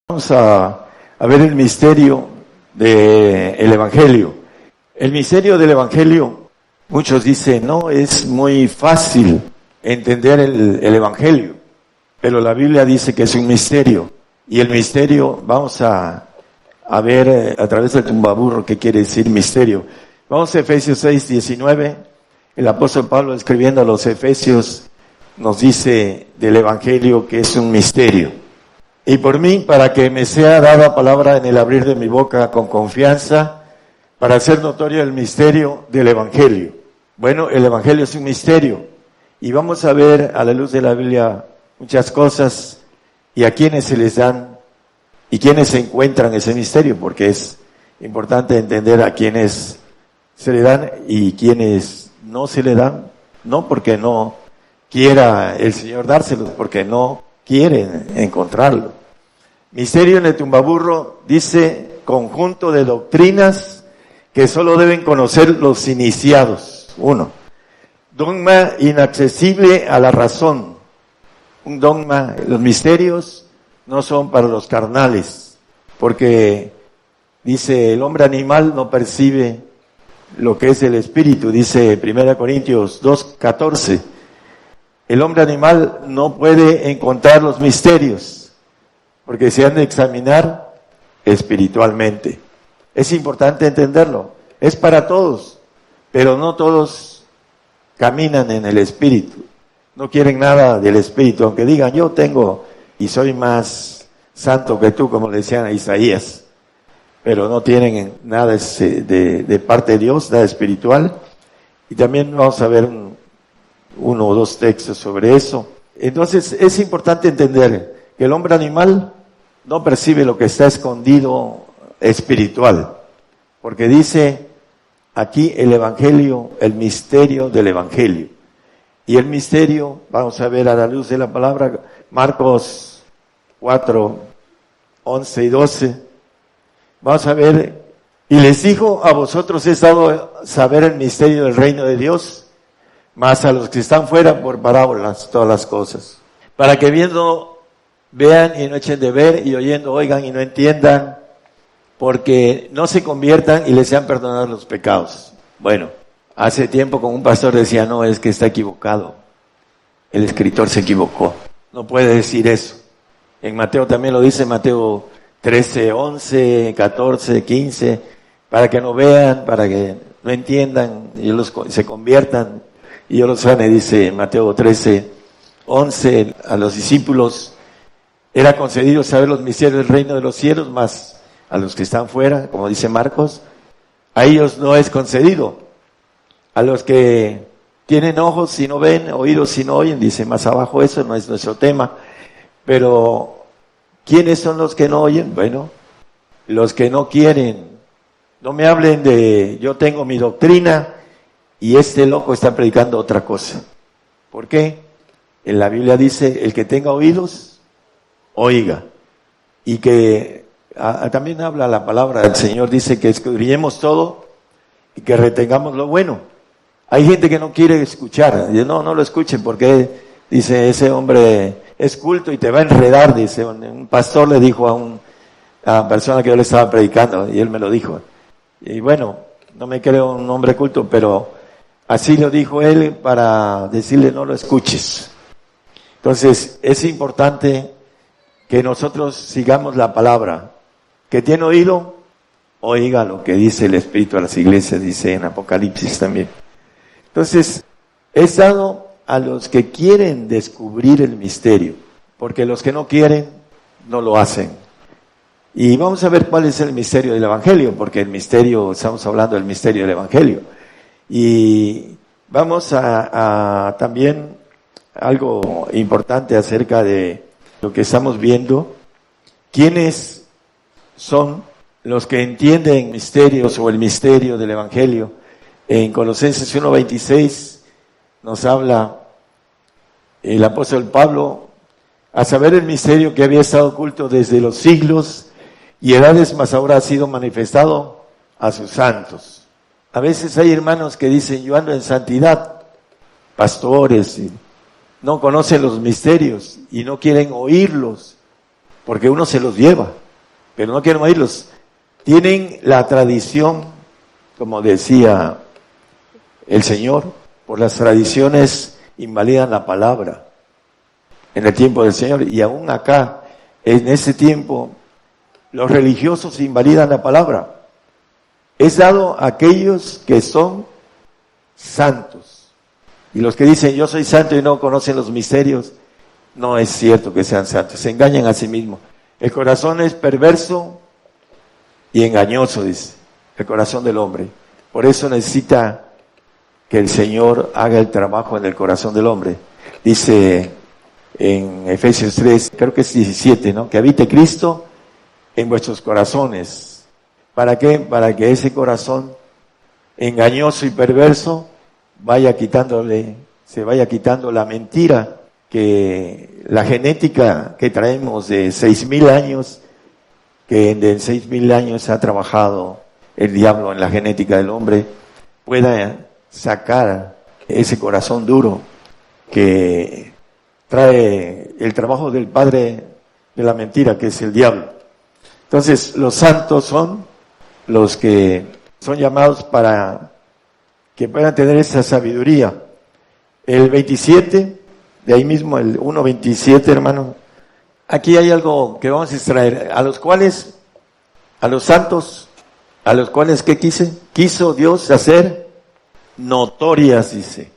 Vamos a ver el misterio del Evangelio. El misterio del Evangelio, muchos dicen, no, es muy fácil entender el Evangelio, pero la Biblia dice que es un misterio. Y el misterio, vamos a ver a través del tumbaburro qué quiere decir misterio. Vamos a Efesios 6:19. El apóstol Pablo, escribiendo a los Efesios, nos dice del Evangelio que es un misterio. Y por mí, para que me sea dada palabra en el abrir de mi boca con confianza, para hacer notorio el misterio del Evangelio. Bueno, el Evangelio es un misterio. Y vamos a ver a la luz de la Biblia muchas cosas y a quienes se les dan y quienes se encuentran ese misterio, porque es importante entender a quienes se le dan y quienes no se le dan, no porque no quiera el Señor dárselos, porque no quieren encontrarlo. Misterio en el tumbaburro dice conjunto de doctrinas que solo deben conocer los iniciados. 1. Dogma inaccesible a la razón. Un dogma, los misterios no son para los carnales, porque dice el hombre animal no percibe lo que es el espíritu, dice 1 Corintios 2:14. El hombre animal no puede encontrar los misterios, porque se han de examinar espiritualmente. Es importante entenderlo. Es para todos, pero no todos caminan en el espíritu. No quieren nada del espíritu, aunque digan, yo tengo y soy más santo que tú, como le decían a Isaías. Pero no tienen nada de parte de Dios, nada espiritual. Y también vamos a ver uno o dos textos sobre eso. Entonces es importante entender que el hombre animal no percibe lo que está escondido espiritual, porque dice aquí el Evangelio, el misterio del Evangelio. Y el misterio, vamos a ver a la luz de la palabra, Marcos 4:11 y 12. Vamos a ver, y les dijo, a vosotros es dado saber el misterio del reino de Dios, mas a los que están fuera por parábolas todas las cosas, para que viendo vean y no echen de ver, y oyendo oigan y no entiendan, porque no se conviertan y les sean perdonados los pecados. Bueno, hace tiempo con un pastor decía, no, es que está equivocado. El escritor se equivocó. No puede decir eso. En Mateo también lo dice, Mateo 13:11, 14, 15, para que no vean, para que no entiendan, y se conviertan, y yo los sane, dice Mateo 13:11, a los discípulos era concedido saber los misterios del reino de los cielos, mas a los que están fuera, como dice Marcos, a ellos no es concedido. A los que tienen ojos y no ven, oídos y no oyen, dice más abajo, eso no es nuestro tema. Pero, ¿quiénes son los que no oyen? Bueno, los que no quieren. No me hablen de, yo tengo mi doctrina y este loco está predicando otra cosa. ¿Por qué? En la Biblia dice, el que tenga oídos, oiga. Y que también habla la palabra del Señor, dice que escudriñemos todo y que retengamos lo bueno. Hay gente que no quiere escuchar, dice, no lo escuchen porque dice ese hombre es culto y te va a enredar, dice. Un pastor le dijo a una persona que yo le estaba predicando y él me lo dijo. Y bueno, no me creo un hombre culto, pero así lo dijo él para decirle no lo escuches. Entonces es importante que nosotros sigamos la palabra. Que tiene oído, oiga lo que dice el Espíritu a las iglesias, dice en Apocalipsis también. Entonces, es dado a los que quieren descubrir el misterio, porque los que no quieren, no lo hacen. Y vamos a ver cuál es el misterio del Evangelio, porque el misterio, estamos hablando del misterio del Evangelio. Y vamos a también algo importante acerca de lo que estamos viendo. ¿Quiénes son los que entienden misterios o el misterio del Evangelio? En Colosenses 1:26 nos habla el apóstol Pablo, a saber el misterio que había estado oculto desde los siglos y edades, mas ahora ha sido manifestado a sus santos. A veces hay hermanos que dicen, yo ando en santidad, pastores, y no conocen los misterios y no quieren oírlos, porque uno se los lleva, pero no quieren oírlos. Tienen la tradición, como decía el Señor, por las tradiciones invalidan la palabra en el tiempo del Señor, y aún acá, en ese tiempo, los religiosos invalidan la palabra. Es dado a aquellos que son santos. Y los que dicen, yo soy santo y no conocen los misterios, no es cierto que sean santos, se engañan a sí mismos. El corazón es perverso y engañoso, dice, el corazón del hombre. Por eso necesita que el Señor haga el trabajo en el corazón del hombre. Dice en Efesios 3, creo que es 17, ¿no? Que habite Cristo en vuestros corazones. ¿Para qué? Para que ese corazón engañoso y perverso se vaya quitando la mentira, que la genética que traemos de 6,000 años, que en 6,000 años ha trabajado el diablo en la genética del hombre, pueda sacar ese corazón duro que trae el trabajo del padre de la mentira, que es el diablo. Entonces, los santos son los que son llamados para que puedan tener esa sabiduría. El 27, de ahí mismo, el 1:27, hermano. Aquí hay algo que vamos a extraer. A los santos, a los cuales, ¿qué quiso Dios hacer? Notorias, dice,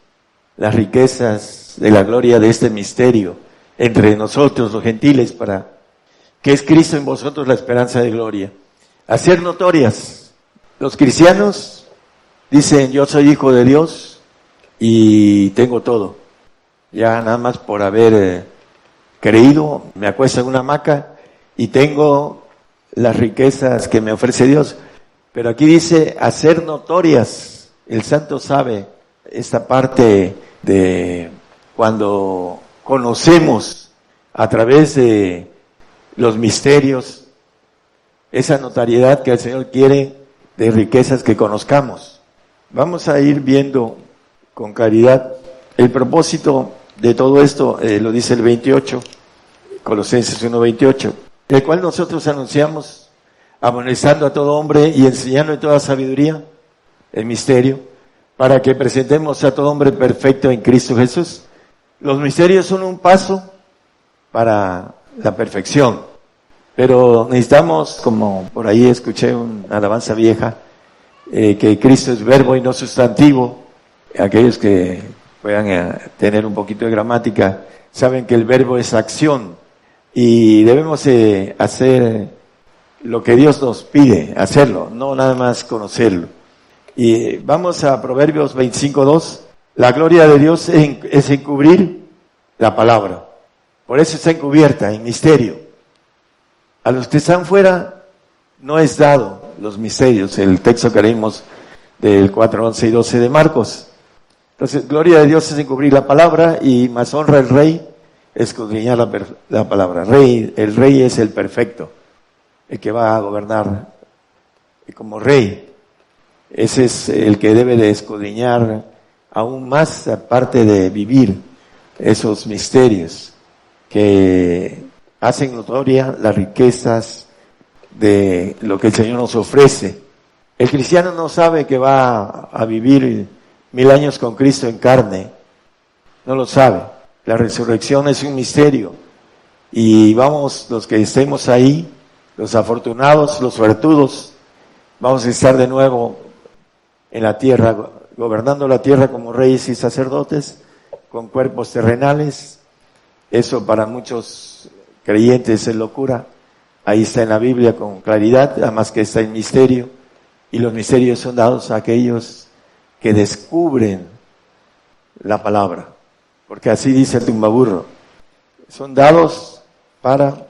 las riquezas de la gloria de este misterio entre nosotros, los gentiles, para que es Cristo en vosotros la esperanza de gloria. Hacer notorias. Los cristianos dicen, yo soy hijo de Dios y tengo todo. Ya nada más por haber creído, me acuesto en una hamaca y tengo las riquezas que me ofrece Dios. Pero aquí dice, hacer notorias. El santo sabe esta parte de cuando conocemos a través de los misterios, esa notariedad que el Señor quiere de riquezas que conozcamos. Vamos a ir viendo con claridad el propósito de todo esto, lo dice el 28, Colosenses 1:28, el cual nosotros anunciamos, amonestando a todo hombre y enseñando en toda sabiduría el misterio, para que presentemos a todo hombre perfecto en Cristo Jesús. Los misterios son un paso para la perfección, pero necesitamos, como por ahí escuché una alabanza vieja, que Cristo es verbo y no sustantivo. Aquellos que puedan tener un poquito de gramática saben que el verbo es acción y debemos hacer lo que Dios nos pide, hacerlo, no nada más conocerlo. Y vamos a Proverbios 25:2. La gloria de Dios es encubrir la palabra. Por eso está encubierta, en misterio. A los que están fuera no es dado los misterios. El texto que leímos del 4:11 y 12 de Marcos. Entonces, gloria de Dios es encubrir la palabra y más honra el rey escudriñar la palabra. El rey es el perfecto, el que va a gobernar como rey. Ese es el que debe de escudriñar aún más, aparte de vivir esos misterios que hacen notoria las riquezas de lo que el Señor nos ofrece. El cristiano no sabe que va a vivir 1000 años con Cristo en carne, no lo sabe. La resurrección es un misterio y vamos, los que estemos ahí, los afortunados, los suertudos, vamos a estar de nuevo en la tierra, gobernando la tierra como reyes y sacerdotes, con cuerpos terrenales. Eso para muchos creyentes es locura. Ahí está en la Biblia con claridad, además que está en misterio. Y los misterios son dados a aquellos que descubren la palabra. Porque así dice el tumbaburro. Son dados para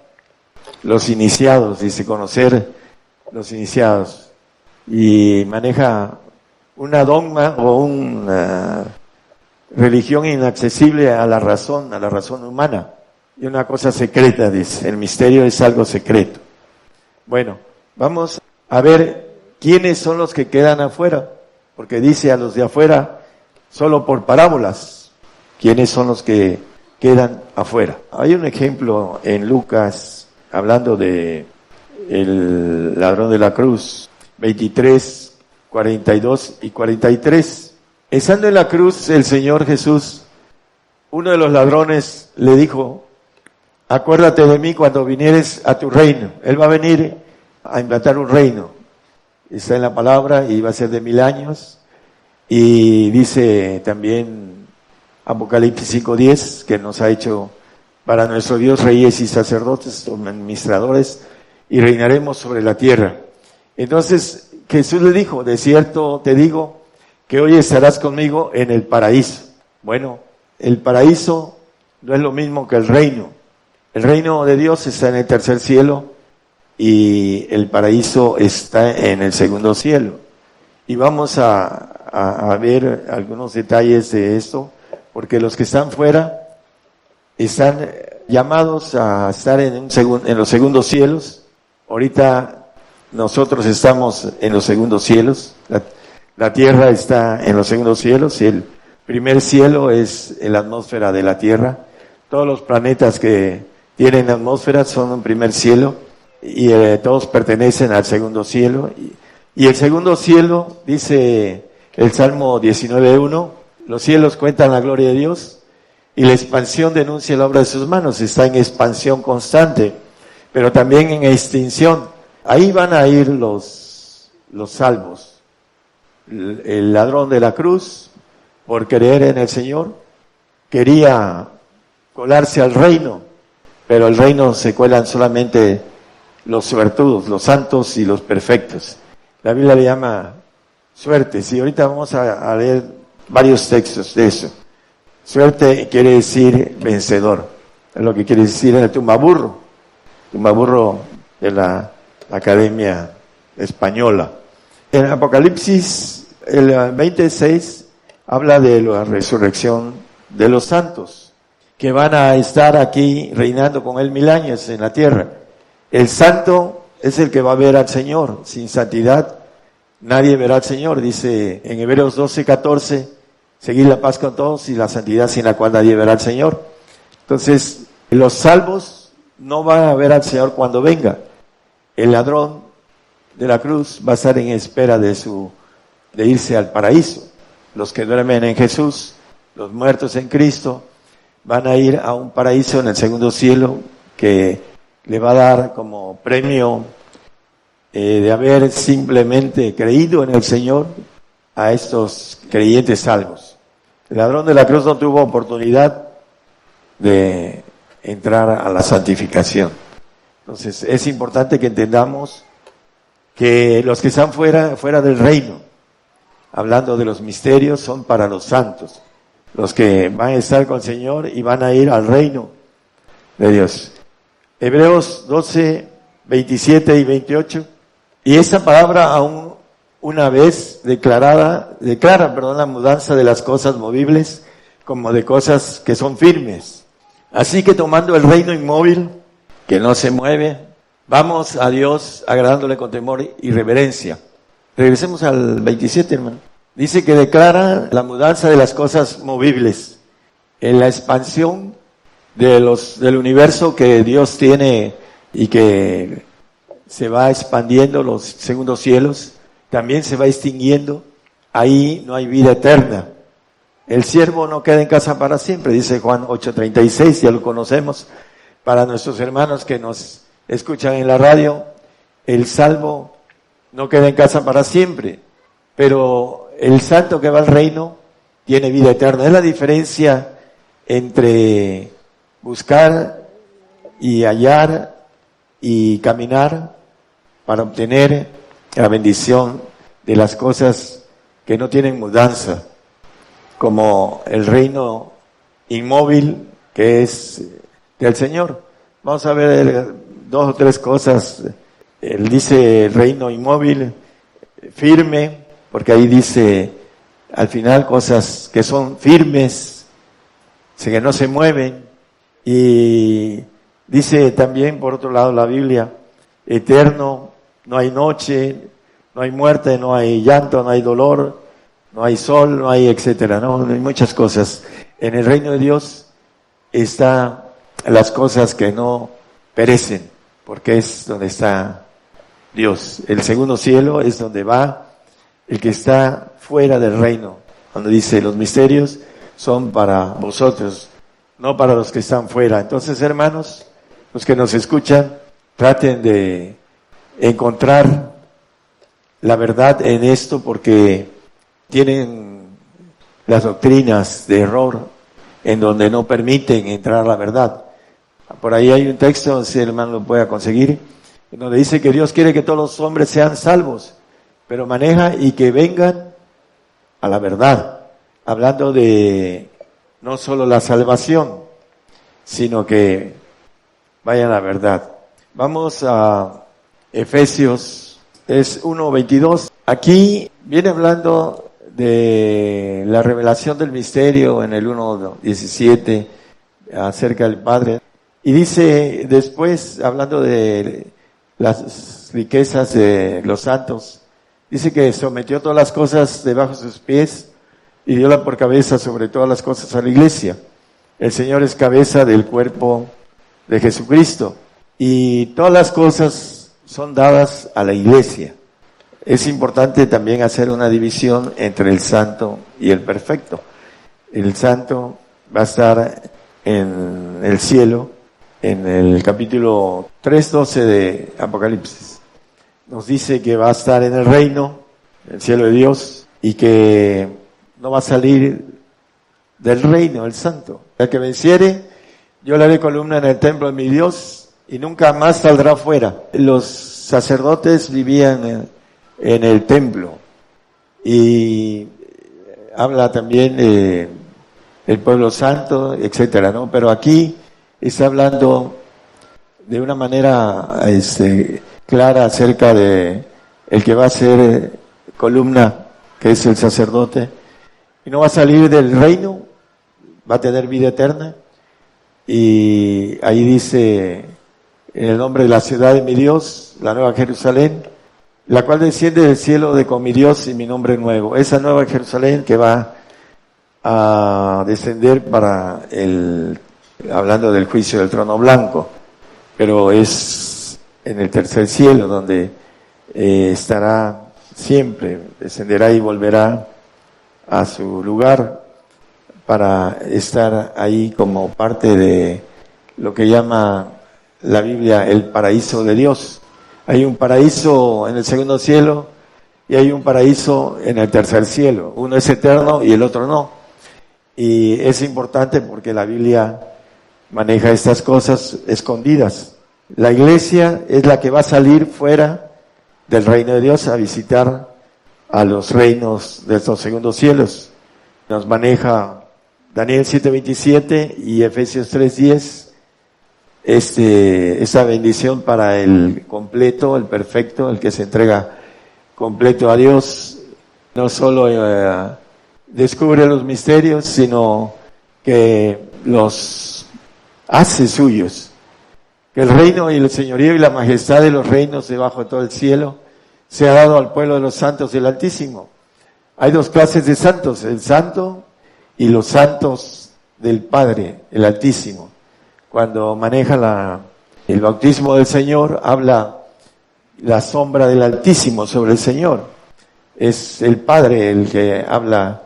los iniciados, dice, conocer los iniciados. Y maneja una dogma o una religión inaccesible a la razón humana. Y una cosa secreta, dice, el misterio es algo secreto. Bueno, vamos a ver quiénes son los que quedan afuera, porque dice a los de afuera solo por parábolas. ¿Quiénes son los que quedan afuera? Hay un ejemplo en Lucas hablando de el ladrón de la cruz, 23, 42 y 43. Estando en la cruz, el Señor Jesús, uno de los ladrones le dijo, acuérdate de mí cuando vinieres a tu reino. Él va a venir a implantar un reino. Está en la palabra y va a ser de 1000 años. Y dice también Apocalipsis 5:10, que nos ha hecho para nuestro Dios reyes y sacerdotes, administradores, y reinaremos sobre la tierra. Entonces Jesús le dijo, de cierto te digo que hoy estarás conmigo en el paraíso. Bueno, el paraíso no es lo mismo que el reino. El reino de Dios está en el tercer cielo y el paraíso está en el segundo cielo. Y vamos a ver algunos detalles de esto, porque los que están fuera están llamados a estar en los segundos cielos. Ahorita nosotros estamos en los segundos cielos. La tierra está en los segundos cielos y el primer cielo es en la atmósfera de la tierra. Todos los planetas que tienen atmósfera son un primer cielo y todos pertenecen al segundo cielo. Y el segundo cielo, dice el Salmo 19:1, los cielos cuentan la gloria de Dios y la expansión denuncia la obra de sus manos. Está en expansión constante, pero también en extinción. Ahí van a ir los salvos. El ladrón de la cruz, por creer en el Señor, quería colarse al reino, pero al reino se cuelan solamente los suertudos, los santos y los perfectos. La Biblia le llama suertes, y ahorita vamos a leer varios textos de eso. Suerte quiere decir vencedor, es lo que quiere decir en el tumbaburro de la Academia Española. En Apocalipsis, el 26, habla de la resurrección de los santos, que van a estar aquí reinando con él 1000 años en la tierra. El santo es el que va a ver al Señor. Sin santidad nadie verá al Señor. Dice en Hebreos 12:14, seguid la paz con todos y la santidad sin la cual nadie verá al Señor. Entonces, los salvos no van a ver al Señor cuando venga. El ladrón de la cruz va a estar en espera de irse al paraíso. Los que duermen en Jesús, los muertos en Cristo, van a ir a un paraíso en el segundo cielo que le va a dar como premio de haber simplemente creído en el Señor a estos creyentes salvos. El ladrón de la cruz no tuvo oportunidad de entrar a la santificación. Entonces es importante que entendamos que los que están fuera del reino, hablando de los misterios, son para los santos, los que van a estar con el Señor y van a ir al reino de Dios. Hebreos 12, 27 y 28. Y esta palabra aún una vez declara la mudanza de las cosas movibles como de cosas que son firmes. Así que tomando el reino inmóvil, que no se mueve, vamos a Dios agradándole con temor y reverencia. Regresemos al 27, hermano. Dice que declara la mudanza de las cosas movibles en la expansión del universo que Dios tiene y que se va expandiendo, los segundos cielos, también se va extinguiendo. Ahí no hay vida eterna. El siervo no queda en casa para siempre, dice Juan 8:36, ya lo conocemos. Para nuestros hermanos que nos escuchan en la radio, el salvo no queda en casa para siempre, pero el santo que va al reino tiene vida eterna. Es la diferencia entre buscar y hallar y caminar para obtener la bendición de las cosas que no tienen mudanza, como el reino inmóvil que es del Señor. Vamos a ver 2 o 3 cosas. Él dice el reino inmóvil, firme, porque ahí dice al final cosas que son firmes, que no se mueven. Y dice también, por otro lado, la Biblia, eterno, no hay noche, no hay muerte, no hay llanto, no hay dolor, no hay sol, no hay etcétera, no hay muchas cosas. En el reino de Dios están las cosas que no perecen, porque es donde está Dios. El segundo cielo es donde va el que está fuera del reino, cuando dice los misterios son para vosotros, no para los que están fuera. Entonces, hermanos, los que nos escuchan, traten de encontrar la verdad en esto, porque tienen las doctrinas de error en donde no permiten entrar la verdad. Por ahí hay un texto, si el hermano lo pueda conseguir, en donde dice que Dios quiere que todos los hombres sean salvos, pero maneja y que vengan a la verdad, hablando de no solo la salvación, sino que vayan a la verdad. Vamos a Efesios, es 1:22. Aquí viene hablando de la revelación del misterio en el 1:17 acerca del Padre. Y dice después, hablando de las riquezas de los santos, dice que sometió todas las cosas debajo de sus pies y diola por cabeza sobre todas las cosas a la iglesia. El Señor es cabeza del cuerpo de Jesucristo y todas las cosas son dadas a la iglesia. Es importante también hacer una división entre el santo y el perfecto. El santo va a estar en el cielo, en el capítulo 3:12 de Apocalipsis. Nos dice que va a estar en el reino, en el cielo de Dios, y que no va a salir del reino, el santo. El que venciere, yo le haré columna en el templo de mi Dios, y nunca más saldrá fuera. Los sacerdotes vivían en el templo, y habla también el pueblo santo, etcétera, ¿no? Pero aquí está hablando de una manera clara acerca de el que va a ser columna, que es el sacerdote, y no va a salir del reino, va a tener vida eterna. Y ahí dice, en el nombre de la ciudad de mi Dios, la nueva Jerusalén, la cual desciende del cielo de con mi Dios y mi nombre nuevo. Esa nueva Jerusalén que va a descender para hablando del juicio del trono blanco, pero es en el tercer cielo donde estará siempre, descenderá y volverá a su lugar para estar ahí como parte de lo que llama la Biblia el paraíso de Dios. Hay un paraíso en el segundo cielo y hay un paraíso en el tercer cielo. Uno es eterno y el otro no. Y es importante porque la Biblia maneja estas cosas escondidas. La iglesia es la que va a salir fuera del reino de Dios a visitar a los reinos de estos segundos cielos. Nos maneja Daniel 7:27 y Efesios 3:10, esa bendición para el completo, el perfecto, el que se entrega completo a Dios. No solo descubre los misterios, sino que los hace suyos. Que el reino y el señorío y la majestad de los reinos debajo de todo el cielo se ha dado al pueblo de los santos del Altísimo. Hay dos clases de santos, el santo y los santos del Padre, el Altísimo. Cuando maneja el bautismo del Señor, habla la sombra del Altísimo sobre el Señor. Es el Padre el que habla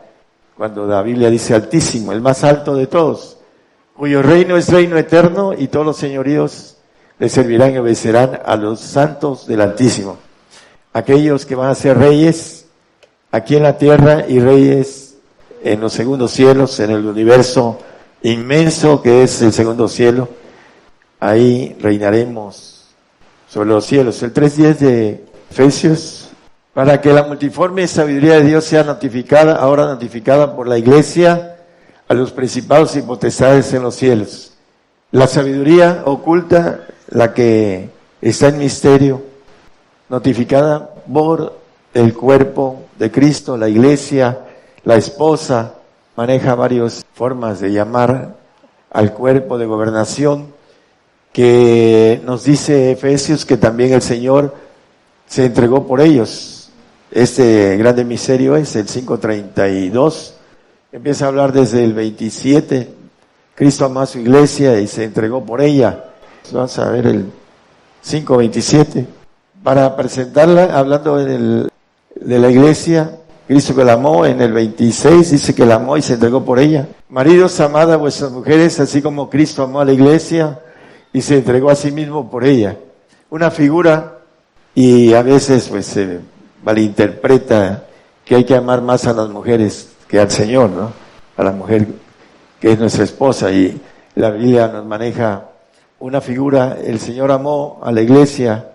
cuando la Biblia dice Altísimo, el más alto de todos, cuyo reino es reino eterno y todos los señoríos le servirán y obedecerán a los santos del Altísimo. Aquellos que van a ser reyes aquí en la tierra y reyes en los segundos cielos, en el universo inmenso que es el segundo cielo, ahí reinaremos sobre los cielos. El 3:10 de Efesios, para que la multiforme sabiduría de Dios sea ahora notificada por la iglesia a los principados y potestades en los cielos. La sabiduría oculta, la que está en misterio, notificada por el cuerpo de Cristo, la iglesia, la esposa, maneja varias formas de llamar al cuerpo de gobernación, que nos dice Efesios que también el Señor se entregó por ellos. Este grande misterio es el 5:32, empieza a hablar desde el 27, Cristo amó a su iglesia y se entregó por ella. Vamos a ver el 5:27. Para presentarla, hablando de la iglesia, Cristo que la amó, en el 26 dice que la amó y se entregó por ella. Maridos, amad a vuestras mujeres, así como Cristo amó a la iglesia y se entregó a sí mismo por ella. Una figura, y a veces pues se malinterpreta que hay que amar más a las mujeres que al Señor, ¿no? A la mujer que es nuestra esposa, y la Biblia nos maneja una figura. El Señor amó a la iglesia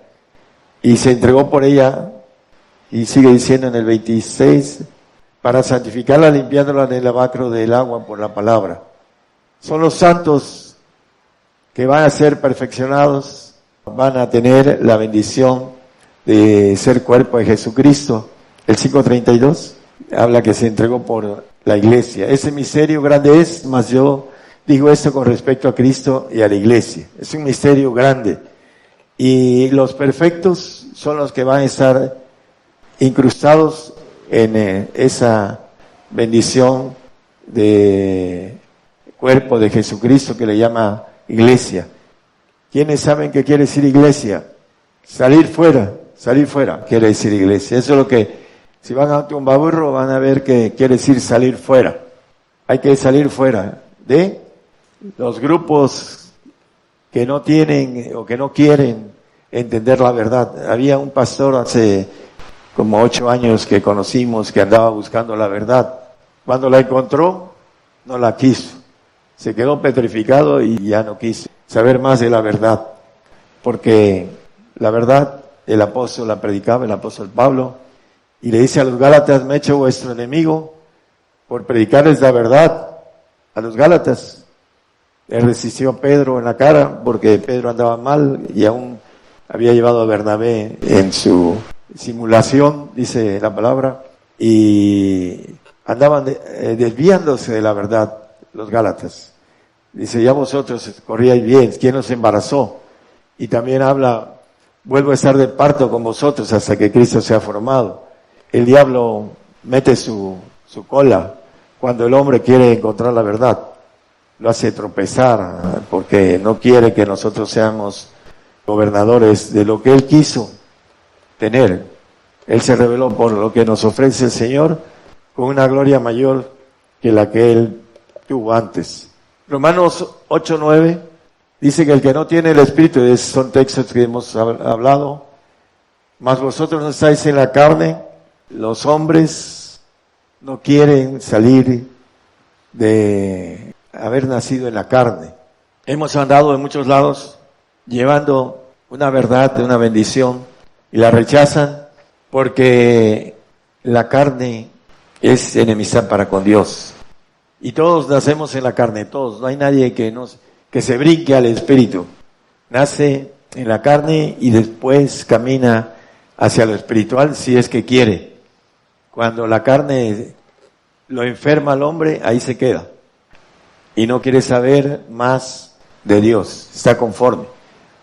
y se entregó por ella, y sigue diciendo en el 26, para santificarla, limpiándola en el lavacro del agua por la palabra. Son los santos que van a ser perfeccionados, van a tener la bendición de ser cuerpo de Jesucristo. El 5:32 habla que se entregó por la iglesia. Ese misterio grande es, mas yo digo esto con respecto a Cristo y a la iglesia. Es un misterio grande. Y los perfectos son los que van a estar incrustados en esa bendición de cuerpo de Jesucristo que le llama iglesia. ¿Quiénes saben qué quiere decir iglesia? Salir fuera quiere decir iglesia. Eso es lo que, si van a Tumbaburro, van a ver que quiere decir salir fuera. Hay que salir fuera de los grupos que no tienen o que no quieren entender la verdad. Había un pastor hace como 8 años que conocimos que andaba buscando la verdad. Cuando la encontró, no la quiso. Se quedó petrificado y ya no quiso saber más de la verdad. Porque la verdad, el apóstol la predicaba, el apóstol Pablo, y le dice a los Gálatas: me he hecho vuestro enemigo por predicarles la verdad a los Gálatas. Él resistió a Pedro en la cara porque Pedro andaba mal y aún había llevado a Bernabé en su simulación, dice la palabra, y andaban desviándose de la verdad los Gálatas. Dice: ya vosotros corríais bien, ¿quién os embarazó? Y también habla: vuelvo a estar de parto con vosotros hasta que Cristo sea formado. El diablo mete su cola cuando el hombre quiere encontrar la verdad. Lo hace tropezar porque no quiere que nosotros seamos gobernadores de lo que Él quiso tener. Él se reveló por lo que nos ofrece el Señor con una gloria mayor que la que Él tuvo antes. Romanos 8:9 dice que el que no tiene el Espíritu, son textos que hemos hablado, mas vosotros no estáis en la carne. Los hombres no quieren salir de haber nacido en la carne. Hemos andado en muchos lados llevando una verdad, una bendición, y la rechazan porque la carne es enemistad para con Dios. Y todos nacemos en la carne, todos. No hay nadie que se brinque al Espíritu. Nace en la carne y después camina hacia lo espiritual si es que quiere. Cuando la carne lo enferma al hombre, ahí se queda. Y no quiere saber más de Dios. Está conforme,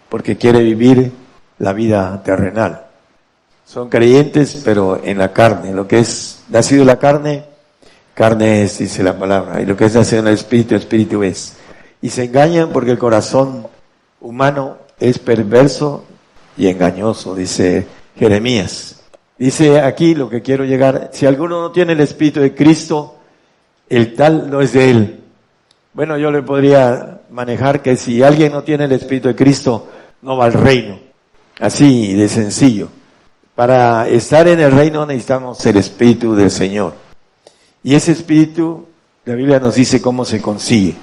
porque quiere vivir la vida terrenal. Son creyentes, pero en la carne. Lo que es nacido en la carne, carne es, dice la palabra. Y lo que es nacido en el Espíritu, Espíritu es. Y se engañan porque el corazón humano es perverso y engañoso, dice Jeremías. Dice aquí lo que quiero llegar: si alguno no tiene el Espíritu de Cristo, el tal no es de Él. Bueno, yo le podría manejar que si alguien no tiene el Espíritu de Cristo, no va al reino. Así de sencillo. Para estar en el reino necesitamos el Espíritu del Señor. Y ese Espíritu, la Biblia nos dice cómo se consigue.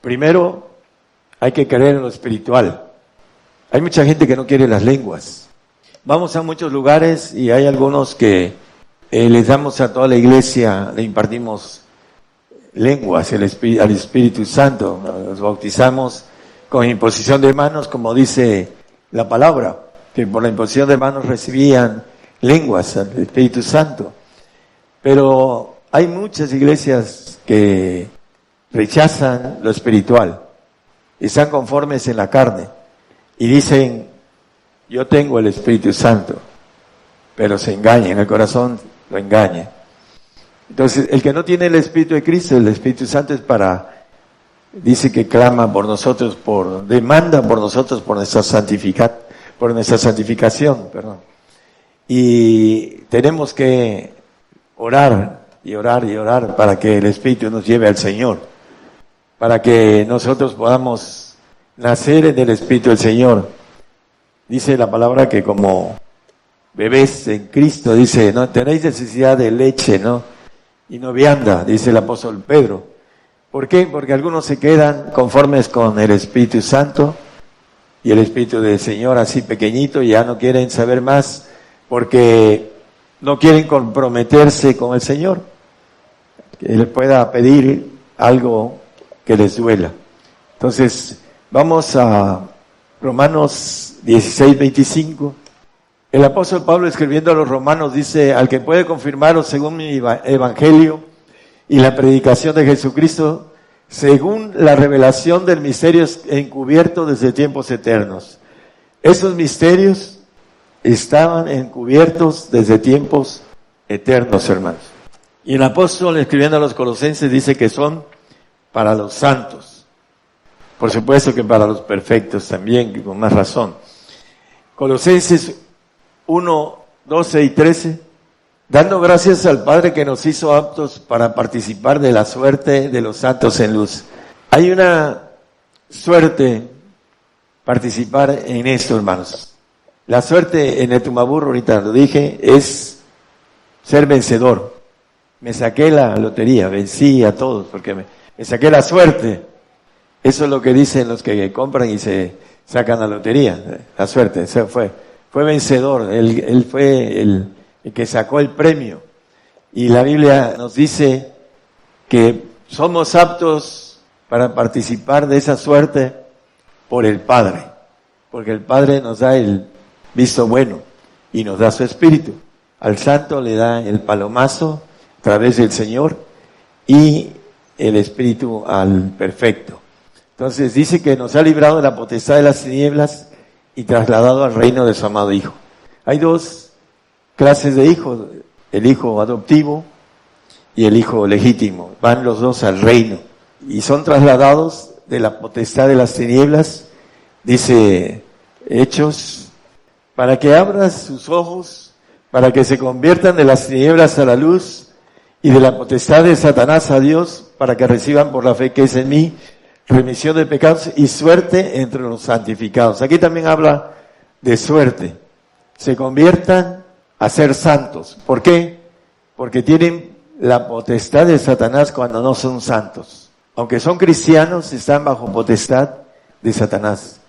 Primero, hay que creer en lo espiritual. Hay mucha gente que no quiere las lenguas. Vamos a muchos lugares y hay algunos que les damos a toda la iglesia, le impartimos lenguas al Espíritu Santo. Los bautizamos con imposición de manos, como dice la palabra, que por la imposición de manos recibían lenguas al Espíritu Santo. Pero hay muchas iglesias que rechazan lo espiritual, están conformes en la carne y dicen: yo tengo el Espíritu Santo, pero se engañan, el corazón lo engaña. Entonces, el que no tiene el Espíritu de Cristo, el Espíritu Santo es dice que clama por nosotros, demanda por nosotros, por nuestra por nuestra santificación, perdón. Y tenemos que orar y orar y orar para que el Espíritu nos lleve al Señor, para que nosotros podamos nacer en el Espíritu del Señor. Dice la palabra que como bebés en Cristo, dice, no tenéis necesidad de leche, ¿no? Y no vianda, dice el apóstol Pedro. ¿Por qué? Porque algunos se quedan conformes con el Espíritu Santo y el Espíritu del Señor así pequeñito y ya no quieren saber más porque no quieren comprometerse con el Señor, que Él pueda pedir algo que les duela. Entonces, vamos a Romanos 16:25. El apóstol Pablo, escribiendo a los romanos, dice: al que puede confirmaros según mi evangelio y la predicación de Jesucristo, según la revelación del misterio encubierto desde tiempos eternos. Esos misterios estaban encubiertos desde tiempos eternos, hermanos. Y el apóstol, escribiendo a los colosenses, dice que son para los santos. Por supuesto que para los perfectos también, con más razón. Colosenses 1, 12 y 13. Dando gracias al Padre que nos hizo aptos para participar de la suerte de los santos en luz. Hay una suerte participar en esto, hermanos. La suerte en el Tumbaburro, ahorita lo dije, es ser vencedor. Me saqué la lotería, vencí a todos porque me saqué la suerte. Eso es lo que dicen los que compran y se sacan la lotería. La suerte, fue vencedor. Él fue el que sacó el premio. Y la Biblia nos dice que somos aptos para participar de esa suerte por el Padre, porque el Padre nos da el visto bueno y nos da su Espíritu. Al santo le da el palomazo a través del Señor y el Espíritu al perfecto. Entonces dice que nos ha librado de la potestad de las tinieblas y trasladado al reino de su amado Hijo. Hay dos clases de hijos, el hijo adoptivo y el hijo legítimo. Van los dos al reino y son trasladados de la potestad de las tinieblas, dice Hechos, para que abran sus ojos, para que se conviertan de las tinieblas a la luz y de la potestad de Satanás a Dios, para que reciban por la fe que es en mí remisión de pecados y suerte entre los santificados. Aquí también habla de suerte. Se conviertan a ser santos. ¿Por qué? Porque tienen la potestad de Satanás cuando no son santos. Aunque son cristianos, están bajo potestad de Satanás.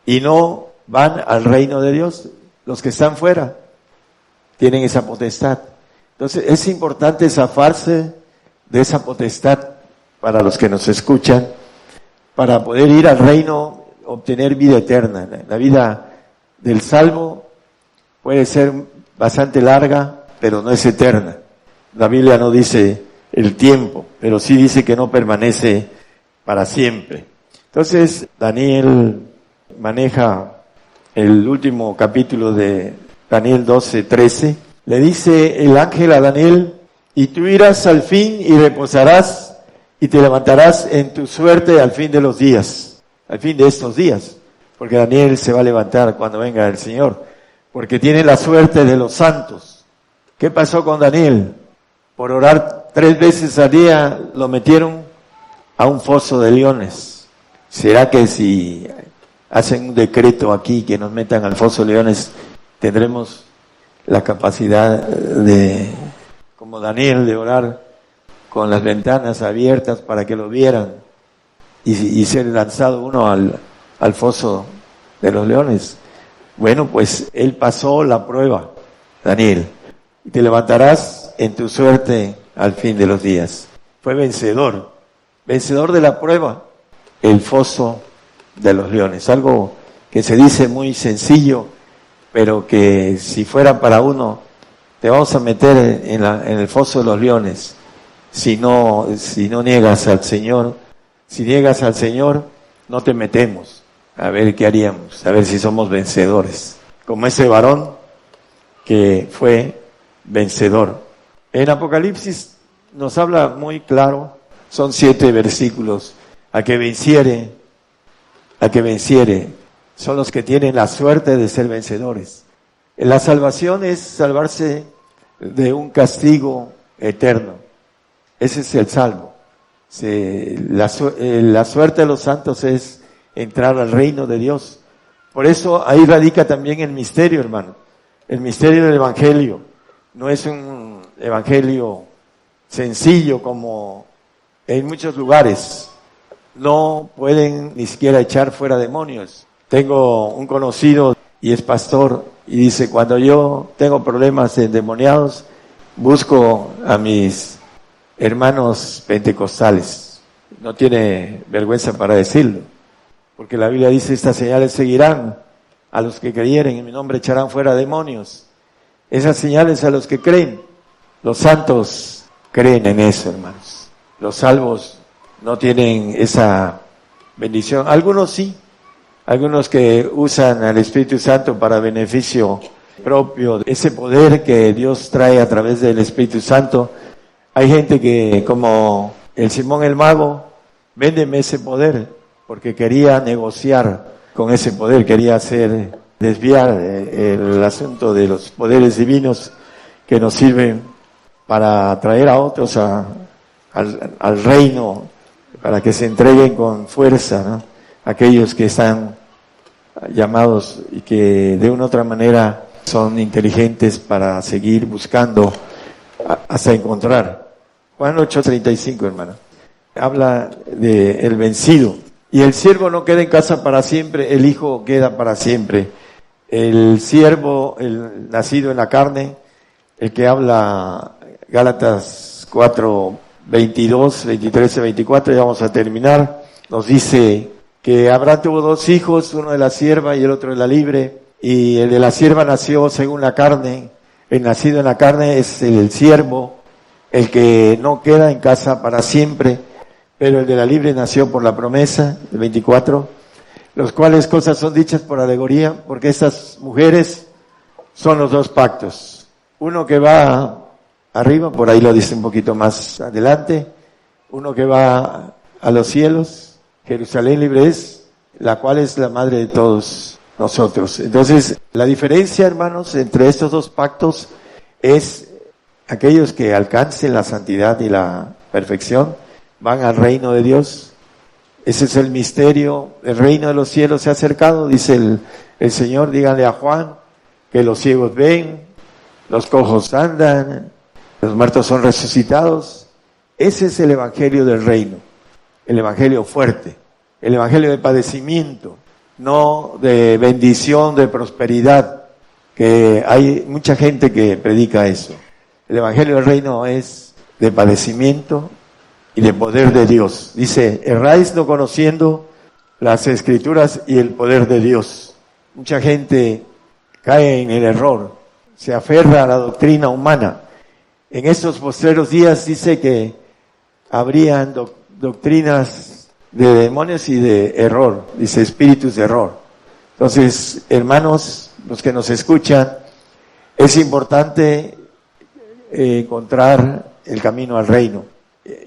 Y no van al reino de Dios. Los que están fuera tienen esa potestad. Entonces es importante zafarse de esa potestad para los que nos escuchan, para poder ir al reino, obtener vida eterna. La vida del salvo puede ser bastante larga, pero no es eterna. La Biblia no dice el tiempo, pero sí dice que no permanece para siempre. Entonces, Daniel maneja el último capítulo de Daniel 12:13. Le dice el ángel a Daniel: y tú irás al fin y reposarás y te levantarás en tu suerte al fin de los días, al fin de estos días, porque Daniel se va a levantar cuando venga el Señor, porque tiene la suerte de los santos. ¿Qué pasó con Daniel? Por orar 3 veces al día lo metieron a un foso de leones. ¿Será que si hacen un decreto aquí que nos metan al foso de leones, tendremos la capacidad de, como Daniel, de orar con las ventanas abiertas para que lo vieran y ser lanzado uno al foso de los leones? Bueno, pues él pasó la prueba, Daniel, y te levantarás en tu suerte al fin de los días. Fue vencedor de la prueba, el foso de los leones. Algo que se dice muy sencillo, pero que si fuera para uno, te vamos a meter en el foso de los leones, si no niegas al Señor. Si niegas al Señor, no te metemos. A ver qué haríamos, a ver si somos vencedores, como ese varón que fue vencedor. En Apocalipsis nos habla muy claro, son 7 versículos: a que venciere, son los que tienen la suerte de ser vencedores. La salvación es salvarse de un castigo eterno. Ese es el salvo. La suerte de los santos es entrar al reino de Dios. Por eso ahí radica también el misterio, hermano. El misterio del Evangelio. No es un Evangelio sencillo como en muchos lugares. No pueden ni siquiera echar fuera demonios. Tengo un conocido y es pastor y dice, cuando yo tengo problemas endemoniados, busco a mis hermanos pentecostales. No tiene vergüenza para decirlo, porque la Biblia dice, estas señales seguirán a los que creyeren, en mi nombre echarán fuera demonios. Esas señales a los que creen. Los santos creen en eso, hermanos. Los salvos no tienen esa bendición. Algunos sí, algunos que usan al Espíritu Santo para beneficio propio, ese poder que Dios trae a través del Espíritu Santo. Hay gente que, como el Simón el Mago, véndeme ese poder, porque quería negociar con ese poder, quería desviar el asunto de los poderes divinos que nos sirven para atraer a otros al reino, para que se entreguen con fuerza, ¿no? Aquellos que están llamados y que de una u otra manera son inteligentes para seguir buscando hasta encontrar. Juan 8:35, hermano, habla de el vencido. Y el siervo no queda en casa para siempre, el hijo queda para siempre. El siervo, el nacido en la carne, el que habla Gálatas 4:22, 23 y 24, ya vamos a terminar, nos dice que Abraham tuvo 2 hijos, uno de la sierva y el otro de la libre, y el de la sierva nació según la carne. El nacido en la carne es el siervo, el que no queda en casa para siempre, pero el de la libre nació por la promesa, el 24, los cuales cosas son dichas por alegoría, porque estas mujeres son los 2 pactos. Uno que va arriba, por ahí lo dice un poquito más adelante, uno que va a los cielos, Jerusalén libre es, la cual es la madre de todos nosotros. Entonces, la diferencia, hermanos, entre estos 2 pactos es aquellos que alcancen la santidad y la perfección, van al reino de Dios. Ese es el misterio. El reino de los cielos se ha acercado, dice el Señor. Díganle a Juan que los ciegos ven, los cojos andan, los muertos son resucitados. Ese es el evangelio del reino, el evangelio fuerte, el evangelio de padecimiento, no de bendición, de prosperidad, que hay mucha gente que predica eso. El evangelio del reino es de padecimiento y de poder de Dios. Dice, erráis no conociendo las Escrituras y el poder de Dios. Mucha gente cae en el error, se aferra a la doctrina humana. En estos postreros días dice que habrían doctrinas de demonios y de error, dice espíritus de error. Entonces, hermanos, los que nos escuchan, es importante encontrar el camino al reino,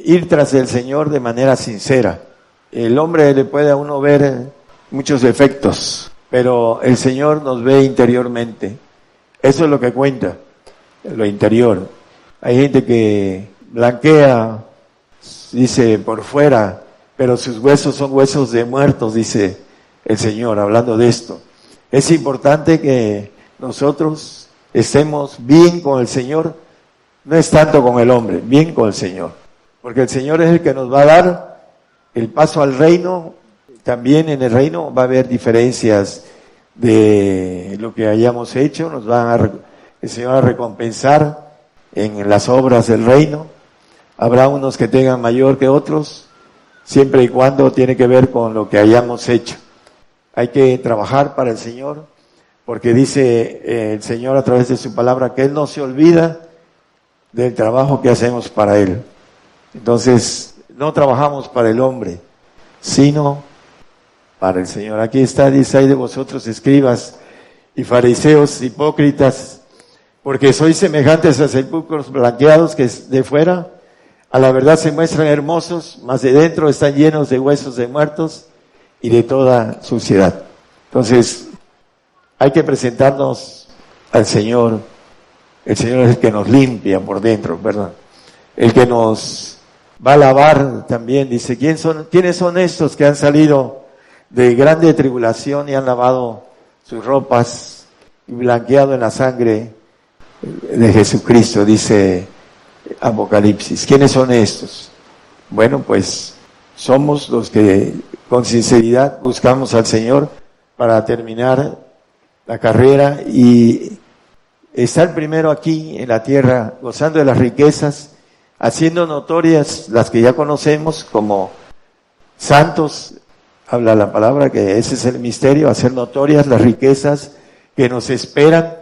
ir tras el Señor de manera sincera. El hombre le puede a uno ver muchos defectos, pero el Señor nos ve interiormente. Eso es lo que cuenta, lo interior. Hay gente que blanquea, dice, por fuera, pero sus huesos son huesos de muertos, dice el Señor, hablando de esto. Es importante que nosotros estemos bien con el Señor, no es tanto con el hombre, bien con el Señor, porque el Señor es el que nos va a dar el paso al reino. También en el reino va a haber diferencias de lo que hayamos hecho, el Señor va a recompensar en las obras del reino. Habrá unos que tengan mayor que otros, siempre y cuando tiene que ver con lo que hayamos hecho. Hay que trabajar para el Señor, porque dice el Señor a través de su palabra que Él no se olvida del trabajo que hacemos para Él. Entonces, no trabajamos para el hombre, sino para el Señor. Aquí está, dice, hay de vosotros escribas y fariseos hipócritas, porque sois semejantes a sepulcros blanqueados que de fuera a la verdad se muestran hermosos, mas de dentro están llenos de huesos de muertos y de toda suciedad. Entonces, hay que presentarnos al Señor. El Señor es el que nos limpia por dentro, ¿verdad? El que nos va a lavar también. Dice, ¿quiénes son estos que han salido de grande tribulación y han lavado sus ropas y blanqueado en la sangre de Jesucristo? Dice Apocalipsis. ¿Quiénes son estos? Bueno, pues somos los que con sinceridad buscamos al Señor para terminar la carrera y estar primero aquí en la tierra, gozando de las riquezas, haciendo notorias las que ya conocemos como santos. Habla la palabra que ese es el misterio, hacer notorias las riquezas que nos esperan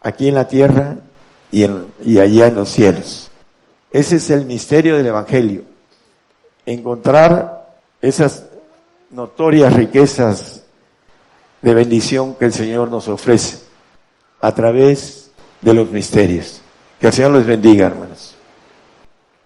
aquí en la tierra y allá en los cielos. Ese es el misterio del Evangelio. Encontrar esas notorias riquezas de bendición que el Señor nos ofrece a través de los misterios. Que el Señor los bendiga, hermanos.